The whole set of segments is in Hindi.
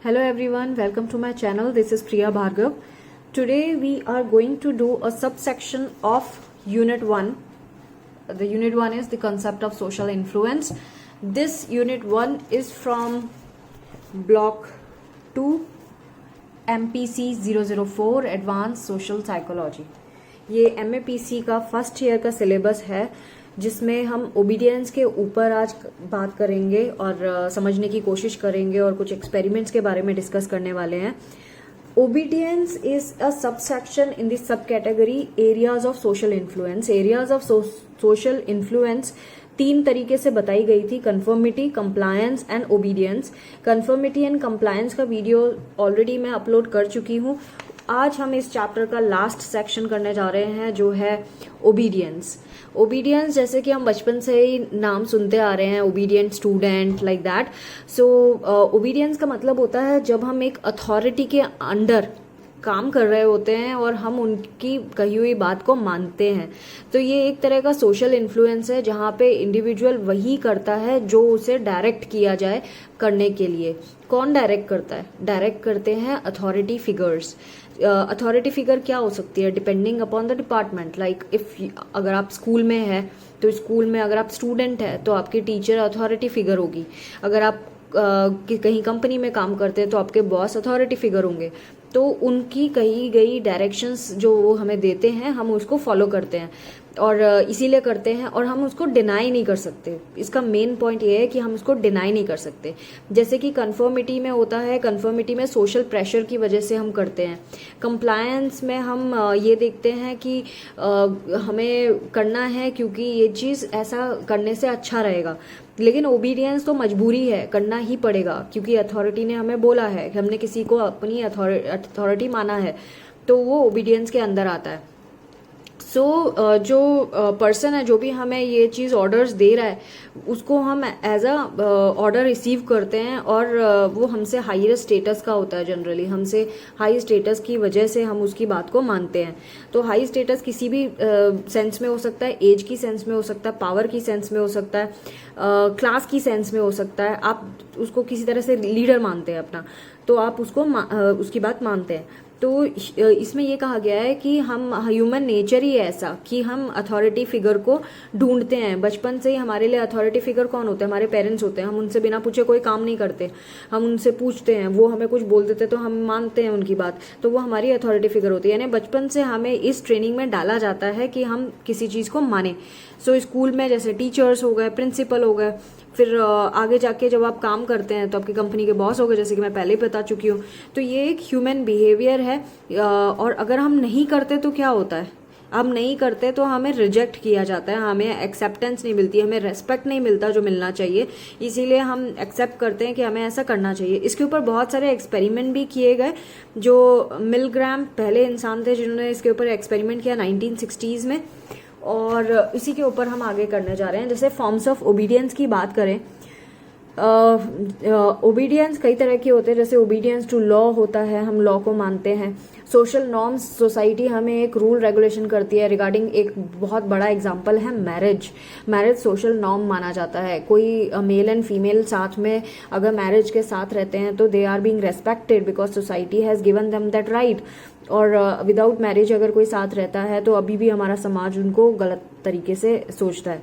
Hello everyone, welcome to my channel. This is Priya Bhargav. Today we are going to do a subsection of Unit 1. The Unit 1 is the concept of social influence. This Unit 1 is from Block 2 MPC 004 Advanced Social Psychology. ये MAPC का फर्स्ट ईयर का सिलेबस है जिसमें हम ओबीडियंस के ऊपर आज बात करेंगे और समझने की कोशिश करेंगे और कुछ एक्सपेरिमेंट्स के बारे में डिस्कस करने वाले हैं. Obedience is a subsection in the sub category areas of social influence. Areas of social influence तीन तरीके से बताई गई थी: conformity, compliance and obedience. Conformity and compliance का वीडियो ऑलरेडी मैं अपलोड कर चुकी हूँ. आज हम इस चैप्टर का लास्ट सेक्शन करने जा रहे हैं जो है ओबीडियंस. ओबीडियंस जैसे कि हम बचपन से ही नाम सुनते आ रहे हैं, obedient student, like that. So obedience का मतलब होता है जब हम एक अथॉरिटी के अंडर काम कर रहे होते हैं और हम उनकी कही हुई बात को मानते हैं. तो ये एक तरह का सोशल इन्फ्लुएंस है जहाँ पे इंडिविजुअल वही करता है जो उसे डायरेक्ट किया जाए करने के लिए. कौन डायरेक्ट करता है? डायरेक्ट करते हैं अथॉरिटी फिगर्स. अथॉरिटी फिगर क्या हो सकती है? Depending upon the department. Like if अगर आप स्कूल में है तो स्कूल में अगर आप स्टूडेंट है तो आपकी टीचर अथॉरिटी फिगर होगी. अगर आप कहीं कंपनी में काम करते हैं तो आपके बॉस अथॉरिटी फिगर होंगे. तो उनकी कही गई डायरेक्शंस जो वो हमें देते हैं हम उसको फॉलो करते हैं और इसीलिए करते हैं और हम उसको डिनाई नहीं कर सकते. इसका मेन पॉइंट ये है कि हम उसको डिनाई नहीं कर सकते. जैसे कि कन्फर्मिटी में होता है, कन्फर्मिटी में सोशल प्रेशर की वजह से हम करते हैं. कंप्लायंस में हम ये देखते हैं कि हमें करना है क्योंकि ये चीज़ ऐसा करने से अच्छा रहेगा. लेकिन ओबीडियंस तो मजबूरी है, करना ही पड़ेगा क्योंकि अथॉरिटी ने हमें बोला है कि हमने किसी को अपनी अथॉरिटी माना है, तो वो ओबीडियंस के अंदर आता है. जो पर्सन है जो भी हमें ये चीज़ ऑर्डर्स दे रहा है उसको हम एज अ ऑर्डर रिसीव करते हैं और वो हमसे हायर स्टेटस का होता है. जनरली हमसे हाई स्टेटस की वजह से हम उसकी बात को मानते हैं. तो हाई स्टेटस किसी भी सेंस में हो सकता है, एज की सेंस में हो सकता है, पावर की सेंस में हो सकता है, क्लास की सेंस में हो सकता है. आप उसको किसी तरह से लीडर मानते हैं अपना, तो आप उसको उसकी बात मानते हैं. तो इसमें ये कहा गया है कि हम ह्यूमन नेचर ही ऐसा कि हम अथॉरिटी फिगर को ढूंढते हैं. बचपन से ही हमारे लिए अथॉरिटी फिगर कौन होते हैं? हमारे पेरेंट्स होते हैं. हम उनसे बिना पूछे कोई काम नहीं करते, हम उनसे पूछते हैं, वो हमें कुछ बोल देते तो हम मानते हैं उनकी बात. तो वो हमारी अथॉरिटी फिगर होती है. यानी बचपन से हमें इस ट्रेनिंग में डाला जाता है कि हम किसी चीज़ को माने. सो स्कूल में जैसे टीचर्स हो गए, प्रिंसिपल हो गए, फिर आगे जाके जब आप काम करते हैं तो आपकी कंपनी के बॉस हो गए, जैसे कि मैं पहले ही बता चुकी हूँ. तो ये एक ह्यूमन बिहेवियर है. और अगर हम नहीं करते तो क्या होता है? हम नहीं करते तो हमें रिजेक्ट किया जाता है, हमें एक्सेप्टेंस नहीं मिलती, हमें रेस्पेक्ट नहीं मिलता जो मिलना चाहिए. इसीलिए हम एक्सेप्ट करते हैं कि हमें ऐसा करना चाहिए. इसके ऊपर बहुत सारे एक्सपेरिमेंट भी किए गए. जो मिलग्राम पहले इंसान थे जिन्होंने इसके ऊपर एक्सपेरिमेंट किया 1960s में, और इसी के ऊपर हम आगे करने जा रहे हैं. जैसे फॉर्म्स ऑफ ओबीडियंस की बात करें, ओबीडियंस कई तरह के होते हैं. जैसे ओबीडियंस टू लॉ होता है, हम लॉ को मानते हैं. सोशल नॉर्म्स, सोसाइटी हमें एक रूल रेगुलेशन करती है रिगार्डिंग. एक बहुत बड़ा एग्जांपल है मैरिज. मैरिज सोशल नॉर्म माना जाता है. कोई मेल एंड फीमेल साथ में अगर मैरिज के साथ रहते हैं तो they are being respected because society has given them that right. और विदाउट मैरिज अगर कोई साथ रहता है तो अभी भी हमारा समाज उनको गलत तरीके से सोचता है.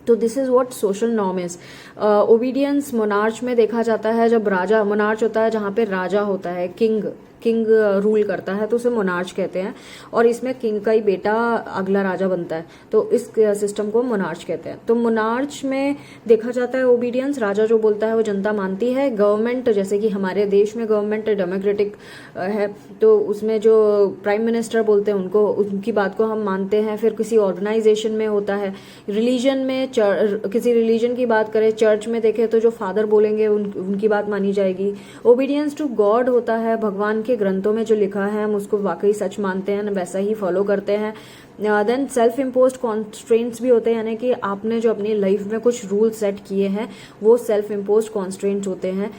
तो this is what social norm is. Obedience monarch में देखा जाता है. जब राजा, मोनार्च होता है जहाँ पे राजा होता है, किंग रूल करता है, तो उसे मोनार्च कहते हैं. और इसमें किंग का ही बेटा अगला राजा बनता है, तो इस सिस्टम को मोनार्च कहते हैं. तो मोनार्च में देखा जाता है ओबीडियंस. राजा जो बोलता है वो जनता मानती है. गवर्नमेंट, जैसे कि हमारे देश में गवर्नमेंट डेमोक्रेटिक है, तो उसमें जो प्राइम मिनिस्टर बोलते हैं उनकी बात को हम मानते हैं. फिर किसी ऑर्गेनाइजेशन में होता है. रिलीजन में किसी रिलीजन की बात करें, चर्च में देखें तो जो फादर बोलेंगे उनकी बात मानी जाएगी. ओबीडियंस टू गॉड होता है. भगवान के ग्रंथों में जो लिखा है हम उसको वाकई सच मानते हैं, वैसा ही फॉलो करते हैं. देन सेल्फ इम्पोज्ड कॉन्स्ट्रेंट्स भी होते हैं, यानी कि आपने जो अपनी लाइफ में कुछ रूल सेट किए हैं वो सेल्फ इम्पोज्ड कॉन्स्ट्रेंट्स होते हैं.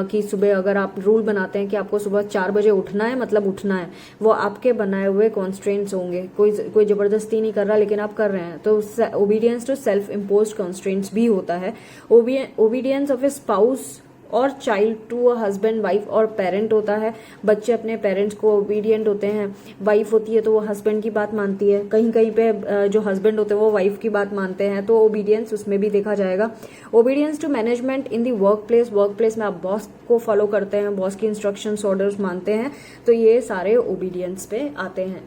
कि सुबह अगर आप रूल बनाते हैं कि आपको सुबह 4 बजे उठना है, मतलब उठना है, वो आपके बनाए हुए कॉन्स्ट्रेंट्स होंगे. कोई जबरदस्ती नहीं कर रहा लेकिन आप कर रहे हैं, तो obedience to self imposed constraints भी होता है. ओबीडियंस ऑफ ए स्पाउस और child to a husband wife, और पेरेंट होता है, बच्चे अपने पेरेंट्स को ओबीडियंट होते हैं, वाइफ होती है तो वो हस्बैंड की बात मानती है, कहीं कहीं पे जो हस्बैंड होते हैं वो वाइफ की बात मानते हैं, तो ओबीडियंस उसमें भी देखा जाएगा। Obedience to management in the work place में आप बॉस को फॉलो करते हैं, बॉस की इंस्ट्रक्शंस ऑर्डर्स मानते हैं, तो ये सारे ओबीडियंस पे आते हैं।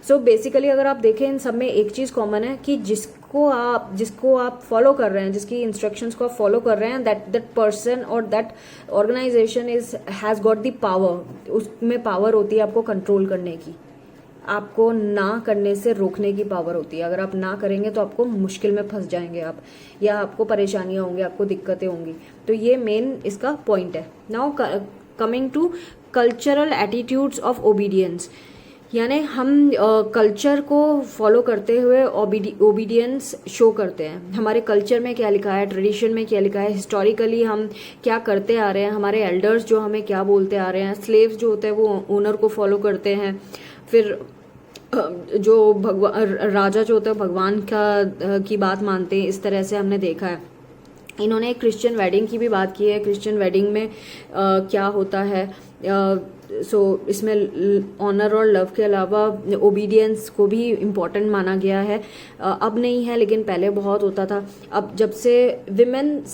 सो बेसिकली अगर आप देखें इन सब में एक चीज कॉमन है कि जिसको आप फॉलो कर रहे हैं, जिसकी इंस्ट्रक्शंस को आप फॉलो कर रहे हैं, दैट पर्सन और that organisation has got the power, उसमें पावर होती है आपको कंट्रोल करने की, आपको ना करने से रोकने की पावर होती है। अगर आप ना करेंगे तो आपको मुश्किल में फंस जाएंगे आप, या आपको परेशानियां होंगी, आपको दिक्कतें होंगी। तो ये मेन इसका पॉइंट है। Now coming to cultural attitudes of obedience, यानी हम कल्चर को फॉलो करते हुए ओबीडियंस शो करते हैं। हमारे कल्चर में क्या लिखा है, ट्रेडिशन में क्या लिखा है, हिस्टोरिकली हम क्या करते आ रहे हैं, हमारे एल्डर्स जो हमें क्या बोलते आ रहे हैं, स्लेव्स जो होते हैं वो ओनर को फॉलो करते हैं, फिर जो भगवान राजा जो होता है भगवान की बात मानते हैं, इस तरह से हमने देखा है। इन्होंने एक क्रिश्चियन वेडिंग की भी बात की है, क्रिश्चियन वेडिंग में क्या होता है। सो इसमें ऑनर और लव के अलावा ओबीडियंस को भी इम्पॉर्टेंट माना गया है। अब नहीं है लेकिन पहले बहुत होता था। अब जब से विमेन्स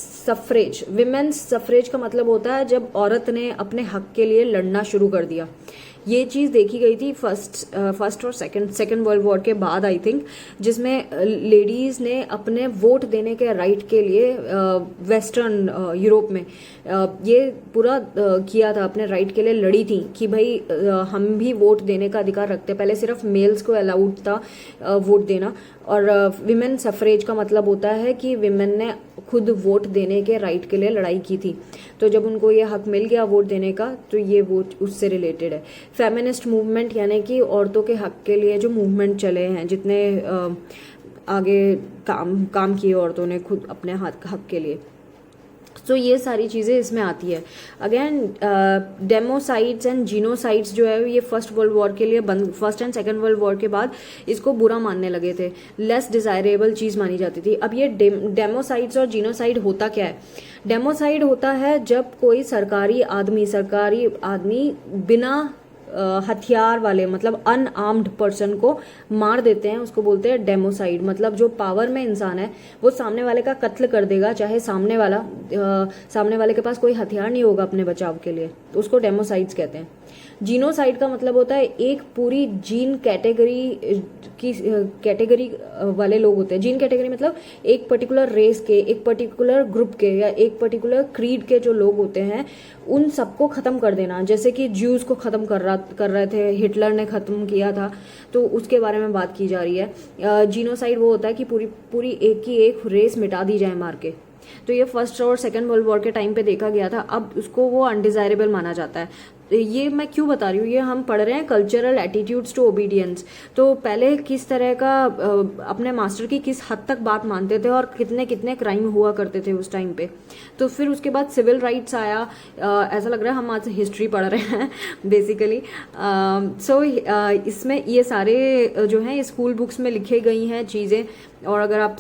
सफरेज का मतलब होता है जब औरत ने अपने हक के लिए लड़ना शुरू कर दिया। ये चीज देखी गई थी फर्स्ट और सेकंड वर्ल्ड वॉर के बाद आई थिंक, जिसमें लेडीज ने अपने वोट देने के राइट के लिए वेस्टर्न यूरोप में ये पूरा किया था, अपने राइट के लिए लड़ी थी कि भाई हम भी वोट देने का अधिकार रखते हैं। पहले सिर्फ मेल्स को अलाउड था वोट देना, और विमेन सफरेज का मतलब होता है कि विमेन ने खुद वोट देने के राइट के लिए लड़ाई की थी। तो जब उनको ये हक मिल गया वोट देने का, तो ये वोट उससे रिलेटेड है। फेमिनिस्ट मूवमेंट यानी कि औरतों के हक के लिए जो मूवमेंट चले हैं, जितने आगे काम किए औरतों ने खुद अपने हक के लिए, तो ये सारी चीज़ें इसमें आती है। अगेन डेमोसाइड्स एंड जीनोसाइड्स जो है ये फर्स्ट वर्ल्ड वॉर के लिए first and second world war के बाद इसको बुरा मानने लगे थे, लेस डिजायरेबल चीज़ मानी जाती थी। अब ये डेमोसाइड्स और जीनोसाइड होता क्या है? डेमोसाइड होता है जब कोई सरकारी आदमी बिना हथियार वाले, मतलब अनआर्म्ड पर्सन को मार देते हैं, उसको बोलते हैं डेमोसाइड। मतलब जो पावर में इंसान है वो सामने वाले का कत्ल कर देगा, चाहे सामने वाले के पास कोई हथियार नहीं होगा अपने बचाव के लिए, तो उसको डेमोसाइड्स कहते हैं। जीनोसाइड का मतलब होता है एक पूरी जीन कैटेगरी वाले लोग होते हैं। जीन कैटेगरी मतलब एक पर्टिकुलर रेस के, एक पर्टिकुलर ग्रुप के या एक पर्टिकुलर क्रीड के जो लोग होते हैं उन सबको खत्म कर देना। जैसे कि ज्यूज को खत्म कर रहे थे, हिटलर ने खत्म किया था, तो उसके बारे में बात की जा रही है। जीनोसाइड वो होता है कि पूरी एक की एक रेस मिटा दी जाए मार के। तो ये फर्स्ट और सेकेंड वर्ल्ड वॉर के टाइम पे देखा गया था। अब उसको वो अनडिजायरेबल माना जाता है। ये मैं क्यों बता रही हूँ, ये हम पढ़ रहे हैं कल्चरल एटीट्यूड्स टू ओबीडियंस। तो पहले किस तरह का अपने मास्टर की किस हद तक बात मानते थे और कितने कितने क्राइम हुआ करते थे उस टाइम पे। तो फिर उसके बाद सिविल राइट्स आया। ऐसा लग रहा है हम आज हिस्ट्री पढ़ रहे हैं बेसिकली। सो इसमें ये सारे जो हैं स्कूल बुक्स में लिखे गई हैं चीज़ें, और अगर आप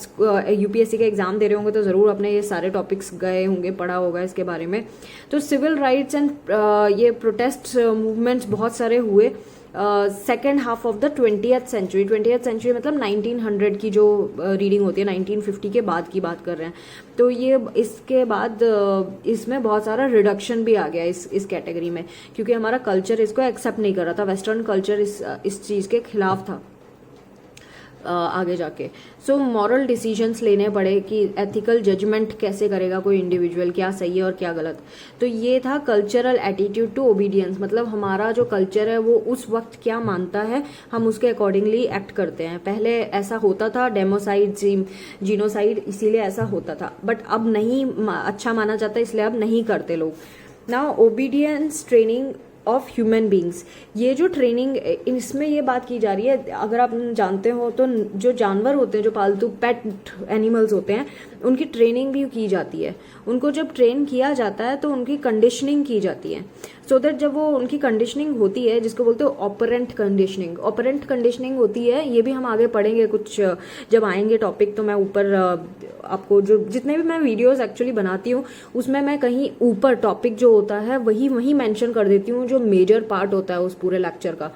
यूपीएससी का एग्जाम दे रहे होंगे तो ज़रूर अपने ये सारे टॉपिक्स गए होंगे, पढ़ा होगा इसके बारे में। तो सिविल राइट्स एंड ये प्रोटेस्ट मूवमेंट्स बहुत सारे हुए second half of the 20th century. 20th century मतलब 1900 की जो रीडिंग होती है, 1950 के बाद की बात कर रहे हैं। तो ये इसके बाद इसमें बहुत सारा रिडक्शन भी आ गया इस कैटेगरी में, क्योंकि हमारा कल्चर इसको एक्सेप्ट नहीं कर रहा था। वेस्टर्न कल्चर इस चीज़ के खिलाफ था आगे जाके। सो मॉरल डिसीजंस लेने पड़े कि एथिकल जजमेंट कैसे करेगा कोई इंडिविजुअल, क्या सही है और क्या गलत। तो ये था कल्चरल एटीट्यूड टू ओबीडियंस, मतलब हमारा जो कल्चर है वो उस वक्त क्या मानता है हम उसके अकॉर्डिंगली एक्ट करते हैं। पहले ऐसा होता था, डेमोसाइड जीनोसाइड, इसीलिए ऐसा होता था, बट अब नहीं अच्छा माना जाता, इसलिए अब नहीं करते लोग। Now obedience training of human beings, ये जो ट्रेनिंग इसमें ये बात की जा रही है, अगर आप जानते हो तो जो जानवर होते हैं, जो पालतू पेट एनिमल्स होते हैं, उनकी ट्रेनिंग भी की जाती है। उनको जब ट्रेन किया जाता है तो उनकी कंडीशनिंग की जाती है। सो दैट जब वो उनकी कंडीशनिंग होती है, जिसको बोलते हो ऑपरेंट कंडीशनिंग, ऑपरेंट कंडीशनिंग होती है, ये भी हम आगे पढ़ेंगे कुछ जब आएंगे टॉपिक, तो मैं ऊपर आपको जो जितने भी मैं वीडियोस एक्चुअली बनाती हूँ उसमें मैं कहीं ऊपर टॉपिक जो होता है वही मेंशन कर देती हूँ जो मेजर पार्ट होता है उस पूरे लेक्चर का।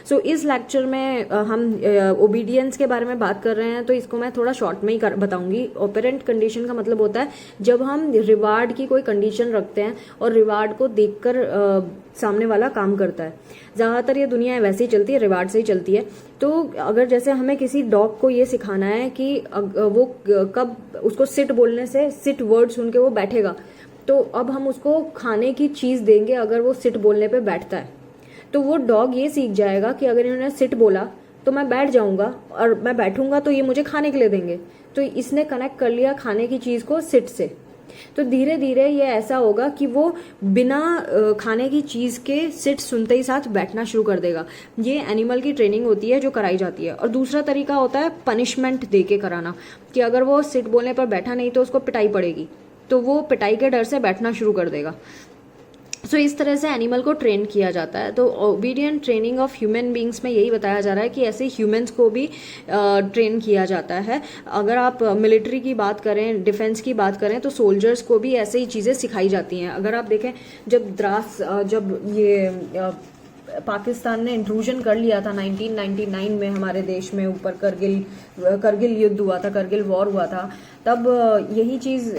सो इस लेक्चर में हम ओबीडियंस के बारे में बात कर रहे हैं, तो इसको मैं थोड़ा शॉर्ट में ही बताऊंगी। ऑपरेंट कंडीशन का मतलब होता है जब हम रिवार्ड की कोई कंडीशन रखते हैं और रिवार्ड को देखकर सामने वाला काम करता है। ज़्यादातर ये दुनिया वैसे ही चलती है, रिवार्ड से ही चलती है। तो अगर जैसे हमें किसी डॉग को ये सिखाना है कि वो कब उसको सिट बोलने से, सिट वर्ड सुन के वो बैठेगा, तो अब हम उसको खाने की चीज़ देंगे अगर वो सिट बोलने पे बैठता है, तो वो डॉग ये सीख जाएगा कि अगर इन्होंने सिट बोला तो मैं बैठ जाऊंगा, और मैं बैठूंगा तो ये मुझे खाने के लिए देंगे। तो इसने कनेक्ट कर लिया खाने की चीज़ को सिट से। तो धीरे धीरे ये ऐसा होगा कि वो बिना खाने की चीज़ के सिट सुनते ही साथ बैठना शुरू कर देगा। ये एनिमल की ट्रेनिंग होती है जो कराई जाती है। और दूसरा तरीका होता है पनिशमेंट दे के कराना, कि अगर वो सिट बोलने पर बैठा नहीं तो उसको पिटाई पड़ेगी, तो वो पिटाई के डर से बैठना शुरू कर देगा। सो इस तरह से एनिमल को ट्रेन किया जाता है। तो obedient training of human beings में यही बताया जा रहा है कि ऐसे ह्यूमंस को भी ट्रेन किया जाता है। अगर आप मिलिट्री की बात करें, डिफेंस की बात करें, तो सोल्जर्स को भी ऐसे ही चीज़ें सिखाई जाती हैं। अगर आप देखें, जब ये पाकिस्तान ने इंट्रूजन कर लिया था 1999 में हमारे देश में, ऊपर करगिल युद्ध हुआ था, करगिल वॉर हुआ था, तब यही चीज़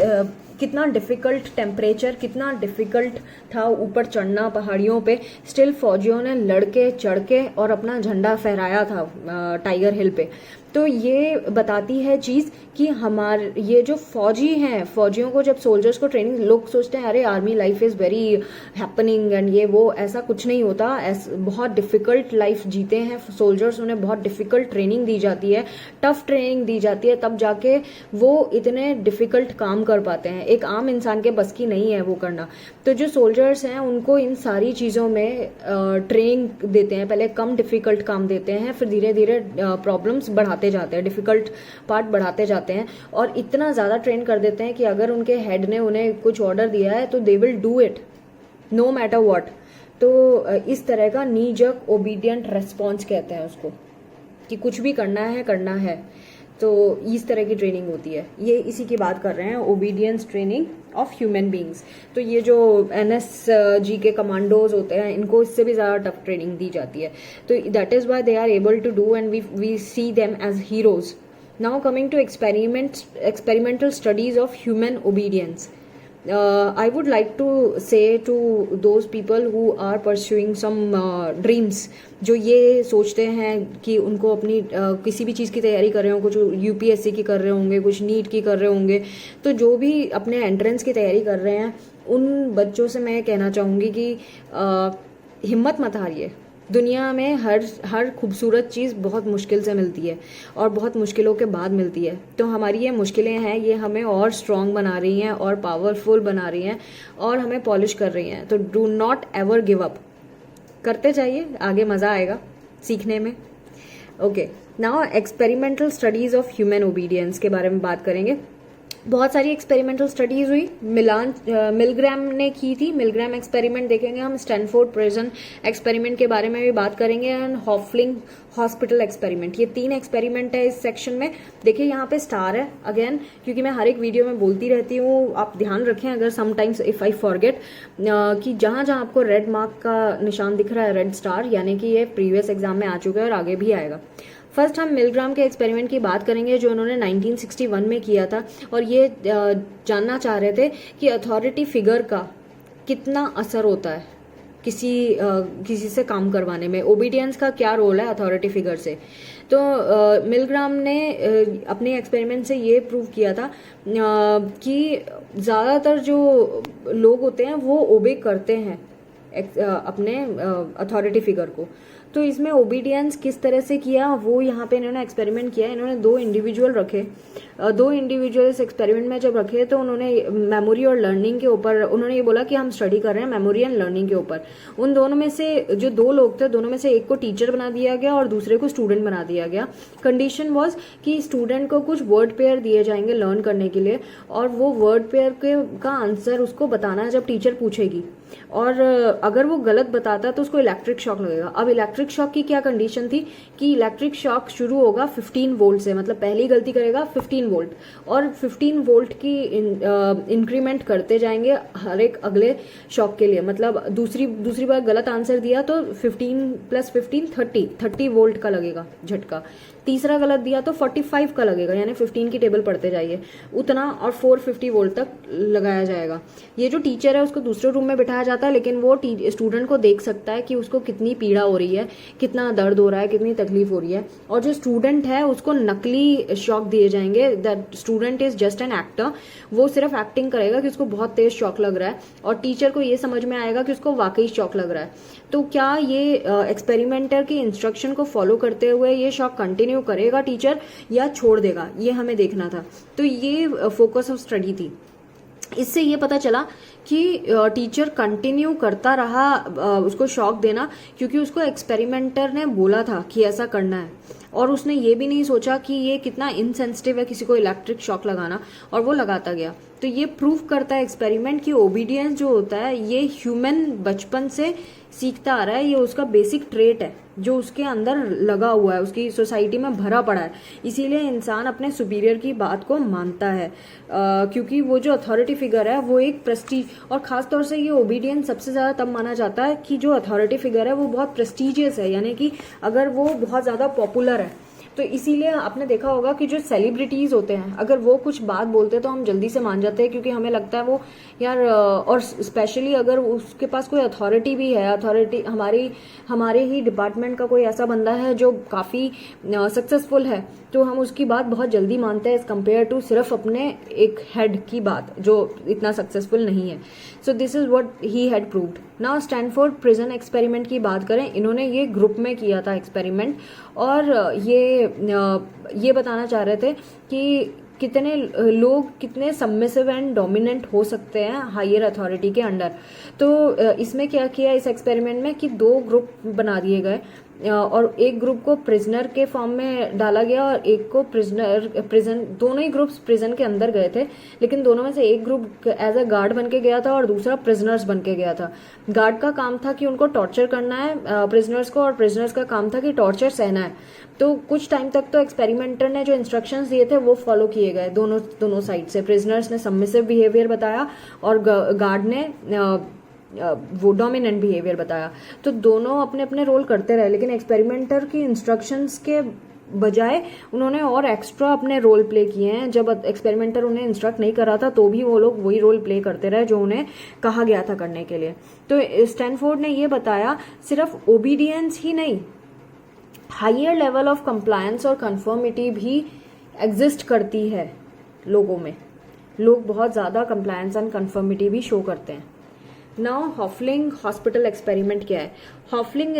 कितना डिफ़िकल्ट टेम्परेचर, कितना डिफ़िकल्ट था ऊपर चढ़ना पहाड़ियों पे, स्टिल फौजियों ने लड़के चढ़ के और अपना झंडा फहराया था टाइगर हिल पे। तो ये बताती है चीज़ कि हमारे ये जो फौजी हैं, फौजियों को जब सोल्जर्स को ट्रेनिंग, लोग सोचते हैं अरे army life is very happening and ये वो, ऐसा कुछ नहीं होता। बहुत डिफ़िकल्ट लाइफ जीते हैं सोल्जर्स, उन्हें बहुत डिफ़िकल्ट ट्रेनिंग दी जाती है, टफ ट्रेनिंग दी जाती है, तब जाके वो इतने डिफ़िकल्ट काम कर पाते हैं। एक आम इंसान के बस की नहीं है वो करना। तो जो सोल्जर्स हैं उनको इन सारी चीज़ों में ट्रेनिंग देते हैं। पहले कम डिफ़िकल्ट काम देते हैं, फिर धीरे धीरे प्रॉब्लम्स बढ़ाते जाते हैं, डिफ़िकल्ट पार्ट बढ़ाते जाते हैं, और इतना ज़्यादा ट्रेन कर देते हैं कि अगर उनके हेड ने उन्हें कुछ ऑर्डर दिया है तो they will do it no matter what. तो इस तरह का नी जर्क ओबीडियंट रेस्पॉन्स कहते हैं उसको, कि कुछ भी करना है। तो इस तरह की ट्रेनिंग होती है। ये इसी की बात कर रहे हैं, obedience training of human beings. तो ये जो NSG के कमांडोज होते हैं, इनको इससे भी ज़्यादा टफ ट्रेनिंग दी जाती है। तो that is why they are able to do and we see them as heroes. Now coming to experimental studies of human obedience. I would like to say to those people who are pursuing some dreams, जो ये सोचते हैं कि उनको अपनी किसी भी चीज़ की तैयारी कर रहे हो, कुछ UPSC की कर रहे होंगे, कुछ नीट की कर रहे होंगे, तो जो भी अपने एंट्रेंस की तैयारी कर रहे हैं, उन बच्चों से मैं कहना चाहूँगी कि हिम्मत मत हारिए। दुनिया में हर खूबसूरत चीज़ बहुत मुश्किल से मिलती है और बहुत मुश्किलों के बाद मिलती है। तो हमारी ये मुश्किलें हैं, ये हमें और स्ट्रॉन्ग बना रही हैं और पावरफुल बना रही हैं और हमें पॉलिश कर रही हैं। तो do not ever give up, करते जाइए, आगे मज़ा आएगा सीखने में। Okay, now experimental studies of human obedience के बारे में बात करेंगे। बहुत सारी एक्सपेरिमेंटल स्टडीज़ हुई, मिलग्राम ने की थी, मिलग्राम एक्सपेरिमेंट देखेंगे हम, स्टैनफोर्ड प्रिजन एक्सपेरिमेंट के बारे में भी बात करेंगे, एंड हॉफलिंग हॉस्पिटल एक्सपेरिमेंट। ये 3 एक्सपेरिमेंट है इस सेक्शन में। देखिए यहाँ पे स्टार है अगेन, क्योंकि मैं हर एक वीडियो में बोलती रहती हूँ, आप ध्यान रखें अगर समटाइम्स इफ़ आई फॉरगेट, कि जहाँ जहाँ आपको रेड मार्क का निशान दिख रहा है, रेड स्टार, यानी कि ये प्रीवियस एग्जाम में आ चुका है और आगे भी आएगा। फर्स्ट हम मिलग्राम के एक्सपेरिमेंट की बात करेंगे जो उन्होंने 1961 में किया था, और ये जानना चाह रहे थे कि अथॉरिटी फिगर का कितना असर होता है किसी से काम करवाने में, ओबीडियंस का क्या रोल है अथॉरिटी फिगर से। तो मिलग्राम ने अपने एक्सपेरिमेंट से ये प्रूव किया था कि ज़्यादातर जो लोग होते हैं वो ओबे करते हैं अपने अथॉरिटी फिगर को। तो इसमें ओबीडियंस किस तरह से किया वो यहाँ पे इन्होंने एक्सपेरिमेंट किया। इन्होंने 2 इंडिविजुअल रखे, 2 इंडिविजुअल इस एक्सपेरिमेंट में जब रखे तो उन्होंने मेमोरी और लर्निंग के ऊपर उन्होंने ये बोला कि हम स्टडी कर रहे हैं मेमोरी एंड लर्निंग के ऊपर। उन दोनों में से जो 2 लोग थे, दोनों में से एक को टीचर बना दिया गया और दूसरे को स्टूडेंट बना दिया गया। कंडीशन वॉज कि स्टूडेंट को कुछ वर्ड पेयर दिए जाएंगे लर्न करने के लिए, और वो वर्ड पेयर का आंसर उसको बताना है जब टीचर पूछेगी। और अगर वो गलत बताता है तो उसको इलेक्ट्रिक शॉक लगेगा। अब इलेक्ट्रिक शॉक की क्या कंडीशन थी कि इलेक्ट्रिक शॉक शुरू होगा 15 वोल्ट से, मतलब पहली गलती करेगा 15 वोल्ट और 15 वोल्ट की इंक्रीमेंट करते जाएंगे हर एक अगले शॉक के लिए। मतलब दूसरी बार गलत आंसर दिया तो 15 + 15 30 वोल्ट का लगेगा झटका। तीसरा गलत दिया तो 45 का लगेगा, यानी 15 की टेबल पढ़ते जाइए उतना, और 450 वोल्ट तक लगाया जाएगा। ये जो टीचर है उसको दूसरे रूम में बिठाया जाता है, लेकिन वो स्टूडेंट को देख सकता है कि उसको कितनी पीड़ा हो रही है, कितना दर्द हो रहा है, कितनी तकलीफ हो रही है। और जो स्टूडेंट है उसको नकली शॉक दिए जाएंगे। That student is just an actor, वो सिर्फ एक्टिंग करेगा कि उसको बहुत तेज शॉक लग रहा है, और टीचर को ये समझ में आएगा कि उसको वाकई शॉक लग रहा है। तो क्या ये एक्सपेरिमेंटर की इंस्ट्रक्शन को फॉलो करते हुए ये शॉक कंटिन्यू करेगा टीचर या छोड़ देगा, ये हमें देखना था। तो ये फोकस ऑफ स्टडी थी। इससे ये पता चला कि टीचर कंटिन्यू करता रहा उसको शॉक देना, क्योंकि उसको एक्सपेरिमेंटर ने बोला था कि ऐसा करना है, और उसने ये भी नहीं सोचा कि ये कितना इनसेंसिटिव है किसी को इलेक्ट्रिक शॉक लगाना, और वो लगाता गया। तो ये प्रूव करता है एक्सपेरिमेंट कि ओबीडियंस जो होता है ये ह्यूमन बचपन से सीखता आ रहा है, ये उसका बेसिक ट्रेट है जो उसके अंदर लगा हुआ है, उसकी सोसाइटी में भरा पड़ा है। इसीलिए इंसान अपने सुपीरियर की बात को मानता है, क्योंकि वो जो अथॉरिटी फिगर है वो एक प्रेस्टीज, और खास तौर से ये ओबीडियंस सबसे ज्यादा तब माना जाता है कि जो अथॉरिटी फिगर है वो बहुत प्रेस्टीजियस है, यानी कि अगर वो बहुत ज्यादा पॉपुलर है। तो इसीलिए आपने देखा होगा कि जो सेलिब्रिटीज होते हैं अगर वो कुछ बात बोलते हैं तो हम जल्दी से मान जाते हैं, क्योंकि हमें लगता है वो यार, और स्पेशली अगर उसके पास कोई अथॉरिटी भी है, अथॉरिटी हमारे ही डिपार्टमेंट का कोई ऐसा बंदा है जो काफी सक्सेसफुल है, तो हम उसकी बात बहुत जल्दी मानते हैं एज कम्पेयर टू सिर्फ अपने एक हेड की बात जो इतना सक्सेसफुल नहीं है। So this is what he had proved. Now Stanford prison experiment की बात करें, इन्होंने ये ग्रुप में किया था एक्सपेरिमेंट, और ये बताना चाह रहे थे कि कितने लोग कितने सबमिसिव एंड डोमिनेंट हो सकते हैं हायर अथॉरिटी के अंडर। तो इसमें क्या किया इस एक्सपेरिमेंट में कि 2 ग्रुप बना दिए गए, और एक ग्रुप को प्रिजनर के फॉर्म में डाला गया और एक को प्रिजन, दोनों ही ग्रुप्स प्रिजन के अंदर गए थे, लेकिन दोनों में से एक ग्रुप एज अ गार्ड बन के गया था और दूसरा प्रिजनर्स बन के गया था। गार्ड का काम था कि उनको टॉर्चर करना है प्रिजनर्स को, और प्रिजनर्स का काम था कि टॉर्चर सहना है। तो कुछ टाइम तक तो एक्सपेरिमेंटर ने जो इंस्ट्रक्शंस दिए थे वो फॉलो किए गए दोनों साइड से। प्रिजनर्स ने सबमिसिव बिहेवियर बताया और गार्ड ने वो डोमिनेंट बिहेवियर बताया। तो दोनों अपने अपने रोल करते रहे, लेकिन एक्सपेरिमेंटर की इंस्ट्रक्शंस के बजाय उन्होंने और एक्स्ट्रा अपने रोल प्ले किए हैं। जब एक्सपेरिमेंटर उन्हें इंस्ट्रक्ट नहीं कर रहा था तो भी वो लोग वही रोल प्ले करते रहे जो उन्हें कहा गया था करने के लिए। तो स्टैनफोर्ड ने ये बताया सिर्फ ओबीडियंस ही नहीं, हायर लेवल ऑफ कंप्लायंस और कंफर्मिटी भी एग्जिस्ट करती है लोगों में। लोग बहुत ज्यादा कंप्लायंस एंड कंफर्मिटी भी शो करते हैं। नाउ हॉफलिंग हॉस्पिटल एक्सपेरिमेंट क्या है? हॉफलिंग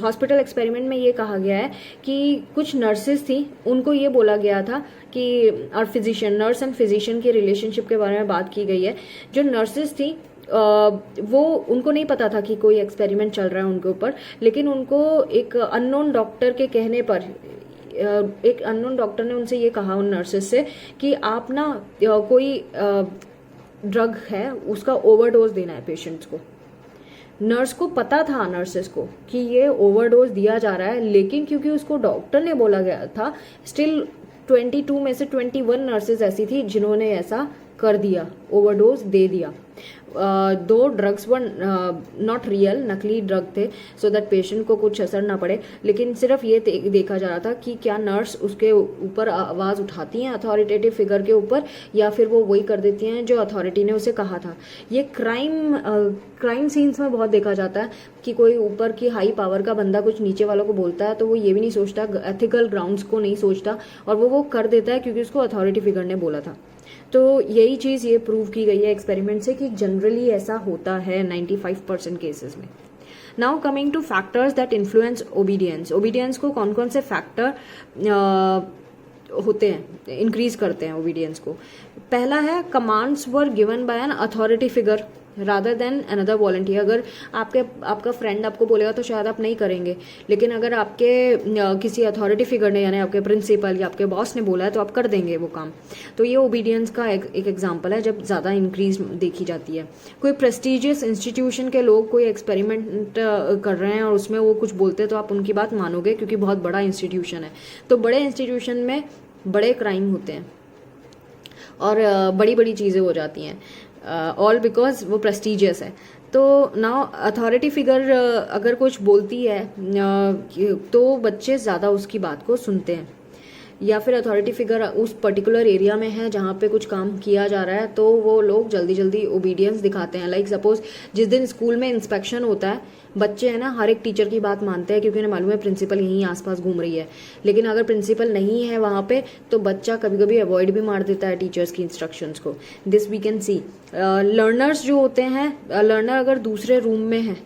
हॉस्पिटल एक्सपेरिमेंट में ये कहा गया है कि कुछ नर्सेज थी, उनको ये बोला गया था कि, और फिजिशियन, नर्स एंड फिजिशियन के रिलेशनशिप के बारे में बात की गई है। जो नर्सेज थी वो, उनको नहीं पता था कि कोई एक्सपेरिमेंट चल रहा है उनके ऊपर, लेकिन उनको एक अननोन डॉक्टर के कहने पर, एक अननोन डॉक्टर ने उनसे ये कहा उन नर्सेज से कि आप ना कोई ड्रग है उसका ओवरडोज देना है पेशेंट्स को। नर्स को पता था, नर्सेस को, कि ये ओवरडोज दिया जा रहा है, लेकिन क्योंकि उसको डॉक्टर ने बोला गया था, स्टिल 22 में से 21 नर्सेज ऐसी थी जिन्होंने ऐसा कर दिया, ओवरडोज दे दिया। 2 ड्रग्स वर नॉट रियल, नकली ड्रग थे, सो दैट पेशेंट को कुछ असर ना पड़े, लेकिन सिर्फ ये देखा जा रहा था कि क्या नर्स उसके ऊपर आवाज उठाती हैं अथॉरिटेटिव फिगर के ऊपर, या फिर वो वही कर देती हैं जो अथॉरिटी ने उसे कहा था। ये क्राइम सीन्स में बहुत देखा जाता है कि कोई ऊपर की हाई पावर का बंदा कुछ नीचे वालों को बोलता है तो वो ये भी नहीं सोचता, एथिकल ग्राउंड्स को नहीं सोचता, और वो कर देता है क्योंकि उसको अथॉरिटी फिगर ने बोला था। तो यही चीज ये प्रूव की गई है एक्सपेरिमेंट से कि जनरली ऐसा होता है 95% केसेस में। Now coming two factors that influence obedience. Obedience को कौन कौन से फैक्टर होते हैं, इंक्रीज करते हैं ओबीडियंस को? पहला है commands were given by an authority figure. Rather than another volunteer. अगर आपका फ्रेंड आपको बोलेगा तो शायद आप नहीं करेंगे, लेकिन अगर आपके किसी अथॉरिटी फिगर ने यानी आपके प्रिंसिपल या आपके बॉस ने बोला है तो आप कर देंगे वो काम। तो ये ओबीडियंस का एक एग्जाम्पल है जब ज़्यादा इंक्रीज देखी जाती है। कोई प्रेस्टिजियस इंस्टीट्यूशन के लोग कोई एक्सपेरिमेंट कर रहे हैं और उसमें वो कुछ बोलते हैं तो आप उनकी बात मानोगे, क्योंकि बहुत बड़ा इंस्टीट्यूशन है। तो बड़े इंस्टीट्यूशन में बड़े क्राइम होते हैं और बड़ी बड़ी चीज़ें हो जाती हैं, ऑल बिकॉज वो प्रेस्टिजियस है। तो नाउ अथॉरिटी फिगर अगर कुछ बोलती है तो बच्चे ज़्यादा उसकी बात को सुनते हैं, या फिर अथॉरिटी फिगर उस पर्टिकुलर एरिया में है जहाँ पे कुछ काम किया जा रहा है तो वो लोग जल्दी जल्दी ओबीडियंस दिखाते हैं। लाइक सपोज जिस दिन स्कूल में इंस्पेक्शन होता है, बच्चे हैं ना हर एक टीचर की बात मानते हैं क्योंकि उन्हें मालूम है प्रिंसिपल यहीं आसपास घूम रही है। लेकिन अगर प्रिंसिपल नहीं है वहाँ पे तो बच्चा कभी कभी अवॉइड भी मार देता है टीचर्स की इंस्ट्रक्शंस को। This we can see. Learners जो होते हैं, लर्नर अगर दूसरे रूम में है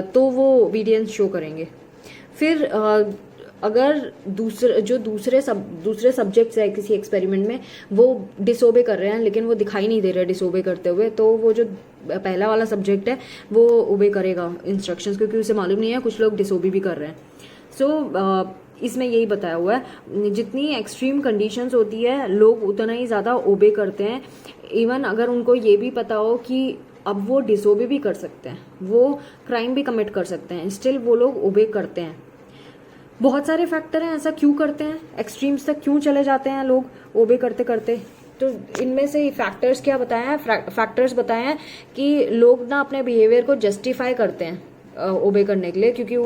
तो वो ओबीडियंस शो करेंगे। फिर अगर दूसरे सब्जेक्ट्स है किसी एक्सपेरिमेंट में, वो डिसोबे कर रहे हैं लेकिन वो दिखाई नहीं दे रहे डिसोबे करते हुए, तो वो जो पहला वाला सब्जेक्ट है वो ओबे करेगा इंस्ट्रक्शंस, क्योंकि उसे मालूम नहीं है कुछ लोग डिसोबे भी कर रहे हैं। सो इसमें यही बताया हुआ है, जितनी एक्सट्रीम कंडीशंस होती है लोग उतना ही ज़्यादा ओबे करते हैं। इवन अगर उनको ये भी पता हो कि अब वो डिसोबे भी कर सकते हैं, वो क्राइम भी कमिट कर सकते हैं, स्टिल वो लोग ओबे करते हैं। बहुत सारे फैक्टर हैं ऐसा क्यों करते हैं, एक्सट्रीम्स तक क्यों चले जाते हैं लोग ओबे करते करते। तो इनमें से फैक्टर्स क्या बताए हैं, फैक्टर्स बताए हैं कि लोग ना अपने बिहेवियर को जस्टिफाई करते हैं ओबे करने के लिए, क्योंकि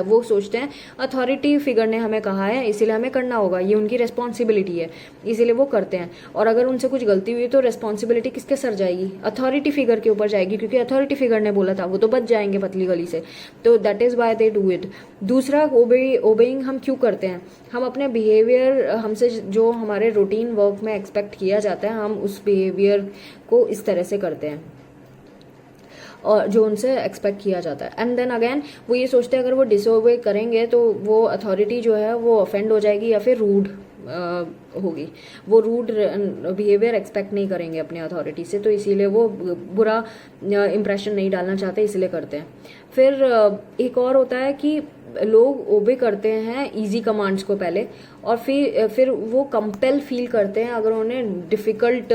वो सोचते हैं अथॉरिटी फिगर ने हमें कहा है इसीलिए हमें करना होगा, ये उनकी रिस्पॉन्सिबिलिटी है, इसीलिए वो करते हैं। और अगर उनसे कुछ गलती हुई तो रिस्पॉन्सिबिलिटी किसके सर जाएगी, अथॉरिटी फिगर के ऊपर जाएगी, क्योंकि अथॉरिटी फिगर ने बोला था, वो तो बच जाएंगे पतली गली से। तो that is why they do it. दूसरा, ओबेइंग हम क्यों करते हैं, हम अपने बिहेवियर, हमसे जो हमारे रूटीन वर्क में एक्सपेक्ट किया जाता है, हम उस बिहेवियर को इस तरह से करते हैं और जो उनसे एक्सपेक्ट किया जाता है। एंड देन अगेन वो ये सोचते हैं अगर वो डिसओबे करेंगे तो वो अथॉरिटी जो है वो ऑफेंड हो जाएगी या फिर रूड होगी, वो रूड बिहेवियर एक्सपेक्ट नहीं करेंगे अपने अथॉरिटी से, तो इसीलिए वो बुरा इंप्रेशन नहीं डालना चाहते, इसलिए करते हैं। फिर एक और होता है कि लोग ओबे करते हैं इजी कमांड्स को पहले, और फिर वो कंपेल फील करते हैं अगर उन्हें डिफ़िकल्ट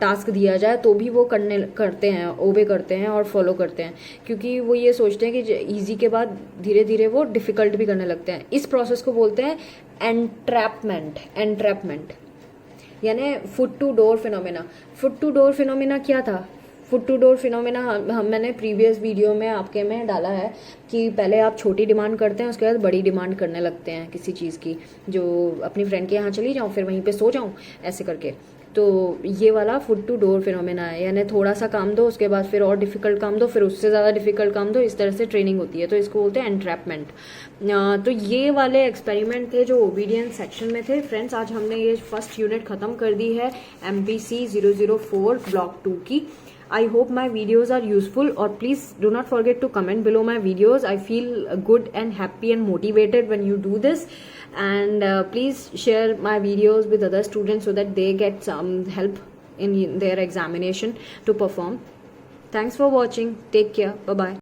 टास्क दिया जाए तो भी वो करते हैं, ओबे करते हैं और फॉलो करते हैं, क्योंकि वो ये सोचते हैं कि इजी के बाद धीरे धीरे वो डिफ़िकल्ट भी करने लगते हैं। इस प्रोसेस को बोलते हैं एंट्रैपमेंट यानी foot to door phenomena. Foot to door phenomena क्या था? फुट टू डोर फिनोमेना मैंने प्रीवियस वीडियो में आपके में डाला है कि पहले आप छोटी डिमांड करते हैं, उसके बाद बड़ी डिमांड करने लगते हैं किसी चीज़ की, जो अपनी फ्रेंड के यहाँ चली जाऊँ फिर वहीं पे सो जाऊँ ऐसे करके। तो ये वाला फुट टू डोर फिनोमेना है, यानी थोड़ा सा काम दो उसके बाद फिर और डिफ़िकल्ट काम दो, फिर उससे ज़्यादा डिफ़िकल्ट काम दो, इस तरह से ट्रेनिंग होती है, तो इसको बोलते हैं एंट्रैपमेंट। तो ये वाले एक्सपेरिमेंट थे जो ओबीडियंस सेक्शन में थे। फ्रेंड्स, आज हमने ये फर्स्ट यूनिट ख़त्म कर दी है MPC 004 ब्लॉक 2 की। I hope my videos are useful, or please do not forget to comment below my videos. I feel good and happy and motivated when you do this, and please share my videos with other students so that they get some help in their examination to perform. Thanks for watching. Take care. Bye bye.